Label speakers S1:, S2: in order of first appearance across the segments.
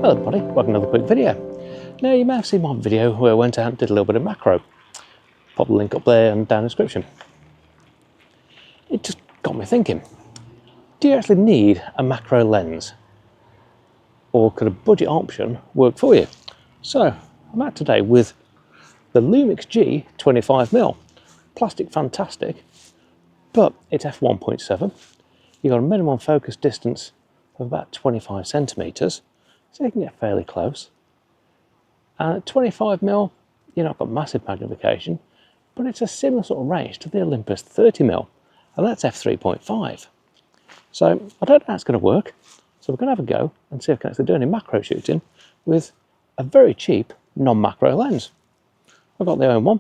S1: Hello everybody, welcome to another quick video. Now you may have seen my video where I went out and did a little bit of macro. Pop the link up there and down in the description. It just got me thinking, do you actually need a macro lens? Or could a budget option work for you? So I'm out today with the Lumix G 25mm. Plastic fantastic, but it's f1.7. You've got a minimum focus distance of about 25 centimetres, so you can get fairly close. And at 25mm, you've not got massive magnification, but it's a similar sort of range to the Olympus 30mm, and that's f3.5. So I don't know how it's going to work, so we're going to have a go and see if we can actually do any macro shooting with a very cheap non-macro lens. I've got the own one,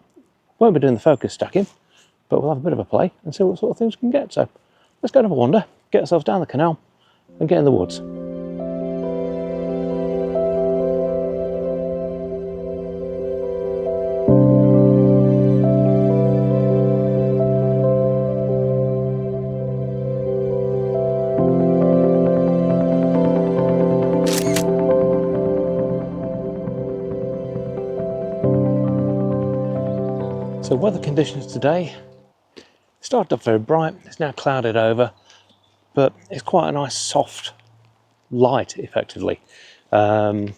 S1: won't be doing the focus stacking, but we'll have a bit of a play and see what sort of things we can get. So let's go and have a wander, get ourselves down the canal and get in the woods. So weather conditions today, started off very bright, it's now clouded over, but it's quite a nice soft light effectively. So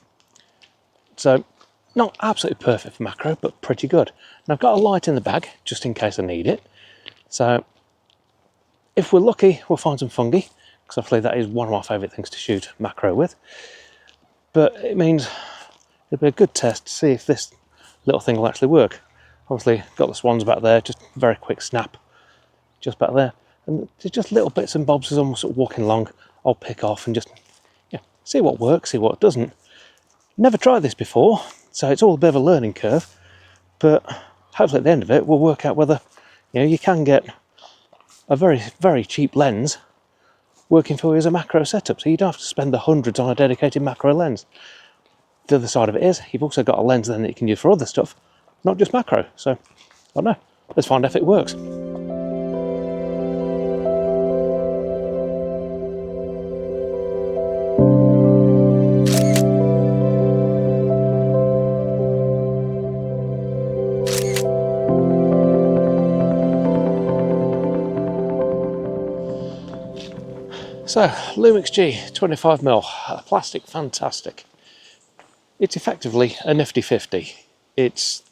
S1: not absolutely perfect for macro, but pretty good. And I've got a light in the bag just in case I need it. So if we're lucky, we'll find some fungi, because obviously that is one of my favourite things to shoot macro with. But it means it'll be a good test to see if this little thing will actually work. Obviously got the swans back there, just a very quick snap just back there, and there's just little bits and bobs as I'm sort of walking along I'll pick off and just see what works, see what doesn't. Never tried this before, so it's all a bit of a learning curve, but hopefully at the end of it we'll work out whether you can get a very cheap lens working for you as a macro setup, so you don't have to spend the hundreds on a dedicated macro lens. The other side of it is you've also got a lens then that you can use for other stuff, not just macro. So I don't know, let's find out if it works. So Lumix G 25mm, plastic fantastic. It's effectively a nifty 50. It's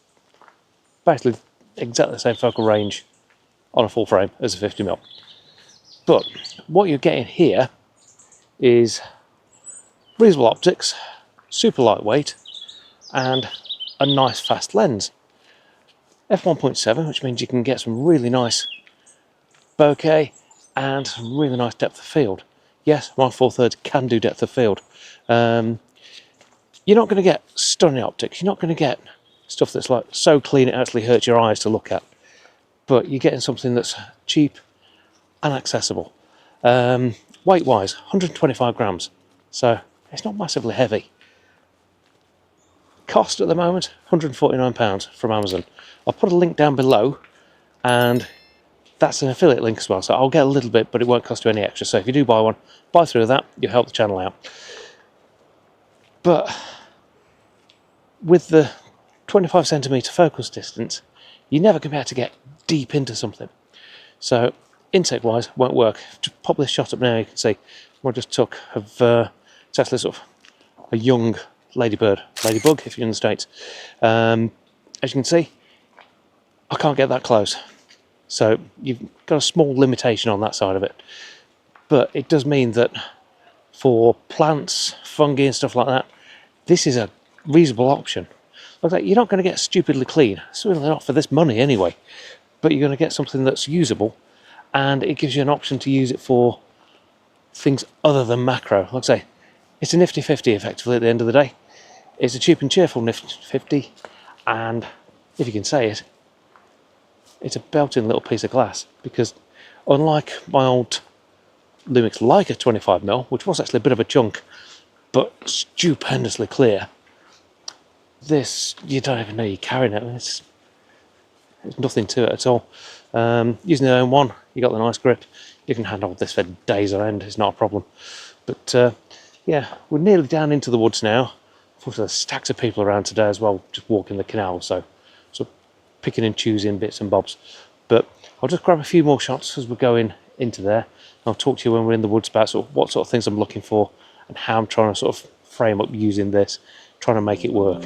S1: basically exactly the same focal range on a full frame as a 50mm. But what you're getting here is reasonable optics, super lightweight, and a nice fast lens. f1.7, which means you can get some really nice bokeh and some really nice depth of field. Yes, 1/4 can do depth of field. You're not going to get stunning optics, you're not going to get stuff that's like so clean it actually hurts your eyes to look at, but you're getting something that's cheap and accessible. Weight wise, 125 grams, so it's not massively heavy. Cost at the moment, £149 from Amazon. I'll put a link down below, and that's an affiliate link as well, so I'll get a little bit, but it won't cost you any extra. So if you do buy one, buy through that, you'll help the channel out. But with the 25cm focus distance, you're never going to be able to get deep into something. So intake wise, won't work. Just pop this shot up now, you can see what I just took of it's actually sort of a young ladybug if you're in the States. As you can see, I can't get that close. So you've got a small limitation on that side of it. But it does mean that for plants, fungi and stuff like that, this is a reasonable option. Like you're not going to get stupidly clean, certainly not for this money anyway, but you're going to get something that's usable, and it gives you an option to use it for things other than macro. Like I say, it's a nifty 50 effectively at the end of the day. It's a cheap and cheerful nifty 50, and if you can say it, it's a belting little piece of glass, because unlike my old Lumix Leica 25mm, which was actually a bit of a chunk, but stupendously clear, this, you don't even know you're carrying it. There's nothing to it at all. Using the own one, you got the nice grip. You can handle this for days on end, it's not a problem. But yeah, we're nearly down into the woods now. Unfortunately, there's stacks of people around today as well, just walking the canal, so sort of picking and choosing bits and bobs. But I'll just grab a few more shots as we're going into there. I'll talk to you when we're in the woods about sort of what sort of things I'm looking for and how I'm trying to sort of frame up using this, trying to make it work.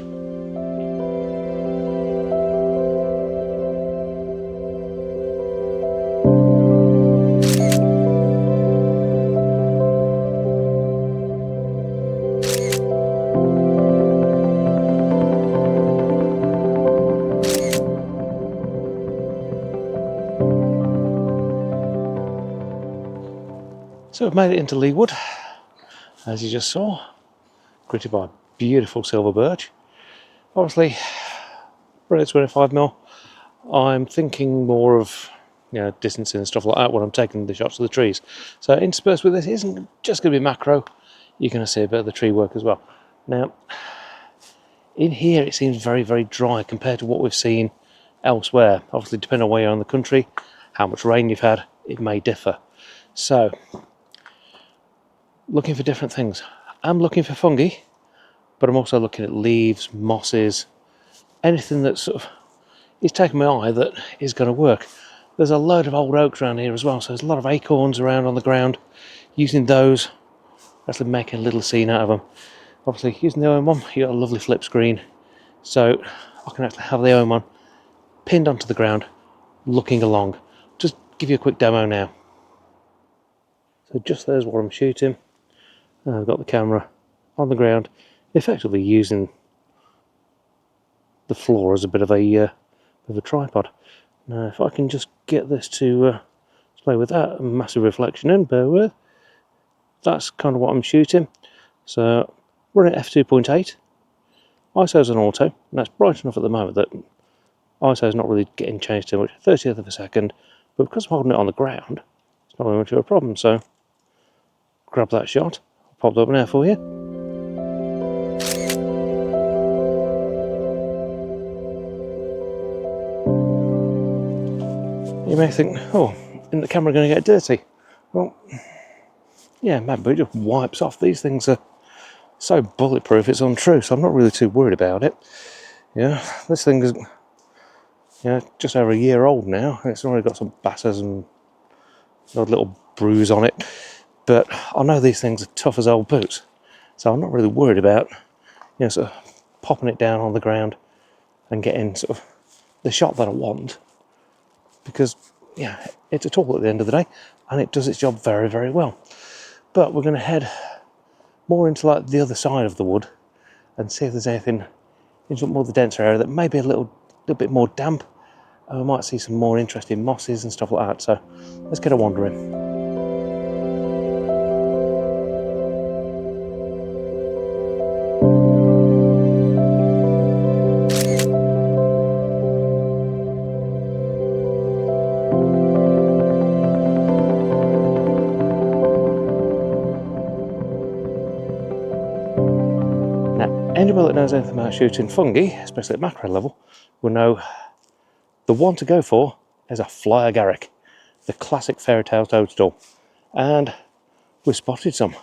S1: So we've made it into Leewood, as you just saw, greeted by beautiful silver birch. Obviously, we're at 25mm. I'm thinking more of, you know, distancing and stuff like that when I'm taking the shots of the trees. So interspersed with this isn't just going to be macro. You're going to see a bit of the tree work as well. Now, in here it seems very, very dry compared to what we've seen elsewhere. Obviously, depending on where you are in the country, how much rain you've had, it may differ. So, looking for different things. I'm looking for fungi, but I'm also looking at leaves, mosses, anything that sort of is taking my eye that is going to work. There's a load of old oaks around here as well, so there's a lot of acorns around on the ground. Using those, actually making a little scene out of them. Obviously, using the OM1, you got a lovely flip screen, so I can actually have the OM1 pinned onto the ground, looking along. Just give you a quick demo now. So just there's what I'm shooting. I've got the camera on the ground, effectively using the floor as a bit of a tripod. Now, if I can just get this to play with that, a massive reflection in, bear with. That's kind of what I'm shooting. So we're at f2.8. ISO's on auto, and that's bright enough at the moment that ISO's not really getting changed too much. 30th of a second, but because I'm holding it on the ground, it's not really much of a problem. So grab that shot. I'll pop it up now for you. You may think, oh, isn't the camera going to get dirty? Well, yeah, maybe, but it just wipes off. These things are so bulletproof, it's untrue, so I'm not really too worried about it. Yeah, this thing is, just over a year old now. It's already got some batters and a little bruise on it, but I know these things are tough as old boots, so I'm not really worried about, sort of popping it down on the ground and getting sort of the shot that I want, because yeah, it's a tool at the end of the day, and it does its job very, very well. But we're going to head more into like the other side of the wood and see if there's anything in some more of the denser area that may be a little bit more damp, and we might see some more interesting mosses and stuff like that. So let's get a wandering. Anybody that knows anything about shooting fungi, especially at macro level, will know the one to go for is a fly agaric, the classic fairy tale toadstool. And we spotted some,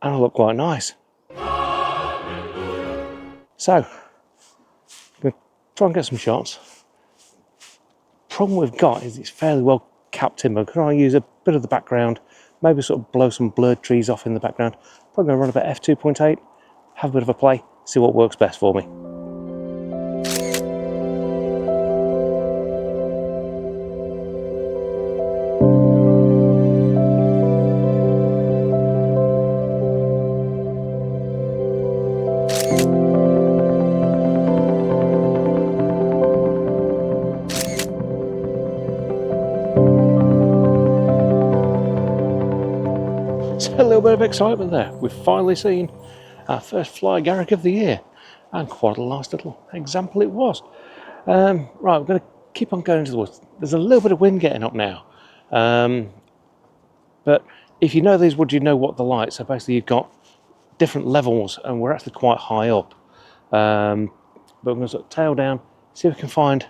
S1: and they look quite nice. So, I'm going to try and get some shots. Problem we've got is it's fairly well capped timber. Can I use a bit of the background, maybe sort of blow some blurred trees off in the background? Probably going to run about f2.8. Have a bit of a play, see what works best for me. So a little bit of excitement there. We've finally seen our first fly agaric of the year, and quite a nice little example it was. Right, we're going to keep on going into the woods. There's a little bit of wind getting up now, but if you know these woods, you know what they're like. So basically you've got different levels, and we're actually quite high up, but we're going to sort of tail down, see if we can find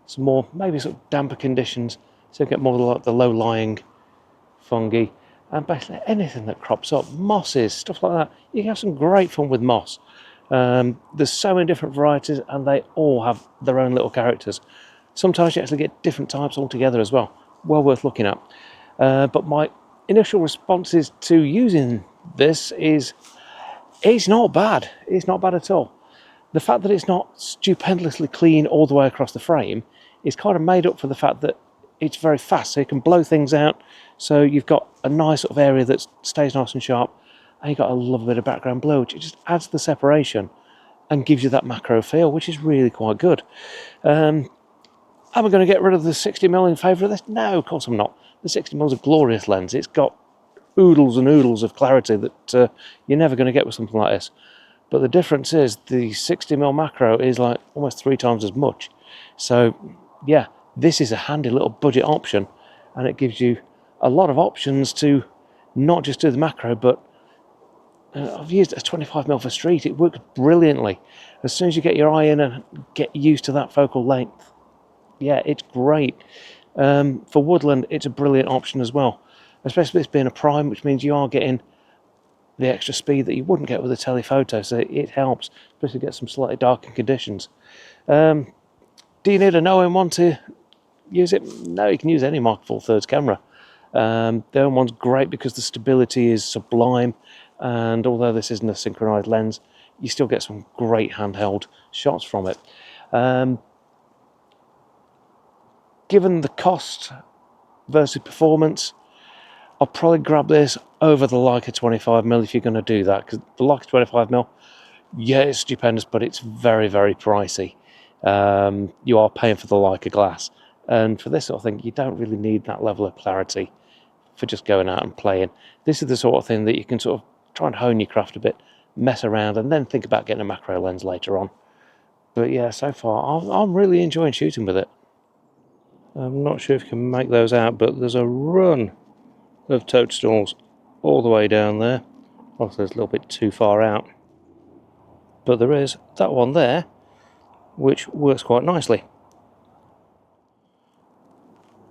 S1: some more, maybe sort of damper conditions, so we get more like the low-lying fungi, and basically anything that crops up, mosses, stuff like that. You can have some great fun with moss. There's so many different varieties, and they all have their own little characters. Sometimes you actually get different types altogether as well. Well worth looking at. But my initial responses to using this is, it's not bad. It's not bad at all. The fact that it's not stupendously clean all the way across the frame is kind of made up for the fact that it's very fast, so you can blow things out. So you've got a nice sort of area that stays nice and sharp, and you've got a lovely bit of background blue, which just adds the separation and gives you that macro feel, which is really quite good. Am I going to get rid of the 60mm in favour of this? No, of course I'm not. The 60mm is a glorious lens. It's got oodles and oodles of clarity that you're never going to get with something like this. But the difference is the 60mm macro is like almost 3 times as much. So yeah, this is a handy little budget option, and it gives you a lot of options to not just do the macro, but I've used a 25mm for street. It works brilliantly. As soon as you get your eye in and get used to that focal length, yeah, it's great. For woodland, it's a brilliant option as well, especially this being a prime, which means you are getting the extra speed that you wouldn't get with a telephoto, so it helps, especially get some slightly darker conditions. Do you need an OM1 to use it? No, you can use any Mark IV thirds camera. The OM1's great because the stability is sublime, and although this isn't a synchronized lens, you still get some great handheld shots from it. Given the cost versus performance, I'll probably grab this over the Leica 25mm if you're going to do that, because the Leica 25mm, yeah, it's stupendous, but it's very, very pricey. You are paying for the Leica glass, and for this sort of thing, you don't really need that level of clarity for just going out and playing. This is the sort of thing that you can sort of try and hone your craft a bit, mess around, and then think about getting a macro lens later on. But yeah, so far, I'm really enjoying shooting with it. I'm not sure if you can make those out, but there's a run of toadstools all the way down there. Also, it's a little bit too far out, but there is that one there which works quite nicely.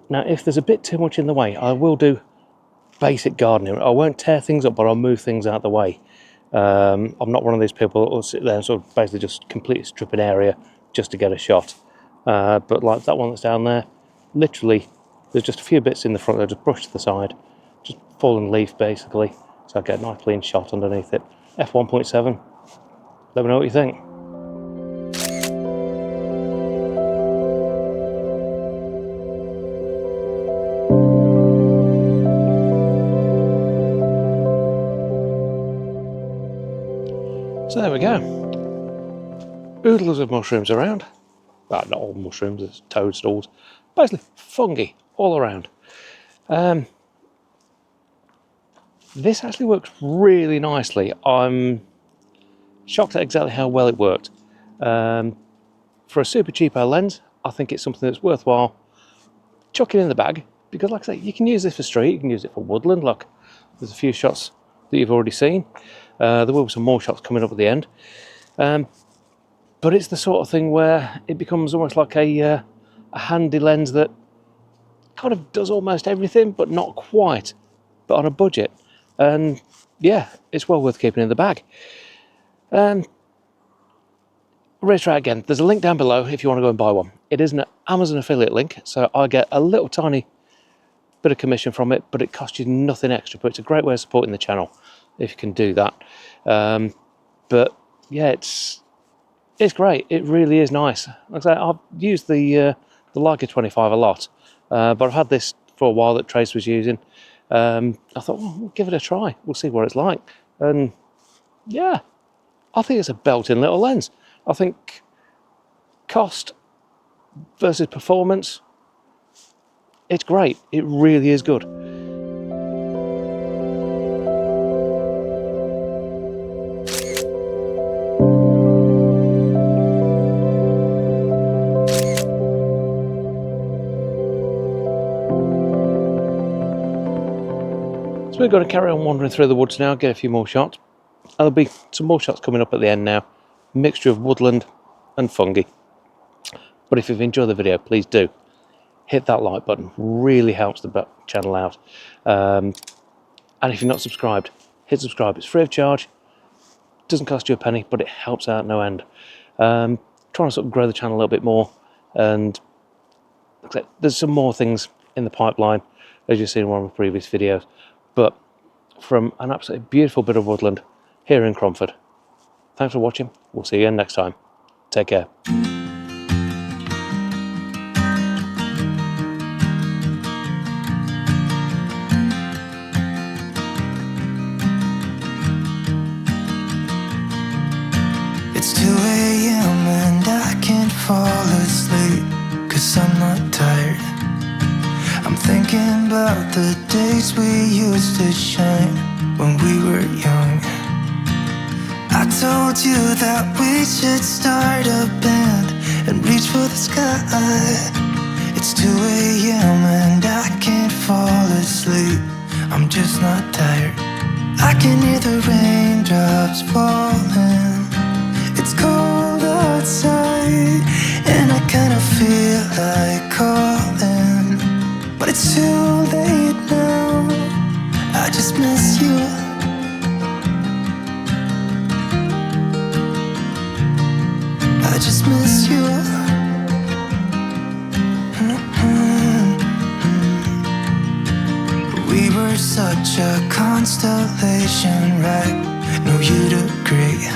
S1: Now if there's a bit too much in the way, I will do basic gardening. I won't tear things up, but I'll move things out of the way. I'm not one of these people that will sit there and sort of basically just completely strip an area just to get a shot. But like that one that's down there, literally there's just a few bits in the front that I just brush to the side, just fallen leaf basically, so I get a nice clean shot underneath it. f1.7, let me know what you think. So there we go. Oodles of mushrooms around. Well, not all mushrooms, there's toadstools. Basically fungi all around. This actually works really nicely. I'm shocked at exactly how well it worked. For a super cheapo lens, I think it's something that's worthwhile chucking in the bag, because like I say, you can use this for street, you can use it for woodland. Look, there's a few shots that you've already seen. There will be some more shots coming up at the end. But it's the sort of thing where it becomes almost like a handy lens that kind of does almost everything, but not quite, but on a budget. And yeah, it's well worth keeping in the bag. Reiterate again, there's a link down below if you want to go and buy one. It is an Amazon affiliate link, so I get a little tiny bit of commission from it, but it costs you nothing extra. But it's a great way of supporting the channel if you can do that. But yeah, it's great. It really is nice. Like I say, I've used the Leica 25 a lot, but I've had this for a while that Trace was using. I thought, well, we'll give it a try. We'll see what it's like. And yeah, I think it's a belting little lens. I think cost versus performance, it's great. It really is good. So we're going to carry on wandering through the woods now, get a few more shots. There'll be some more shots coming up at the end now. Mixture of woodland and fungi. But if you've enjoyed the video, please do hit that like button. Really helps the channel out. And if you're not subscribed, hit subscribe. It's free of charge, doesn't cost you a penny, but it helps out no end. Trying to sort of grow the channel a little bit more, and there's some more things in the pipeline, as you've seen in one of my previous videos. But from an absolutely beautiful bit of woodland here in Cromford, thanks for watching. We'll see you again next time. Take care.
S2: It's 2 a.m. and I can't fall asleep, 'cause I'm not tired. I'm thinking about the days we used to shine when we were young. I told you that we should start a band and reach for the sky. It's 2 a.m. and I can't fall asleep, I'm just not tired. I can hear the raindrops falling. It's cold outside and I kinda feel like calling, but it's too late now. I just miss you. I just miss you. We were such a constellation, right? No, you'd agree.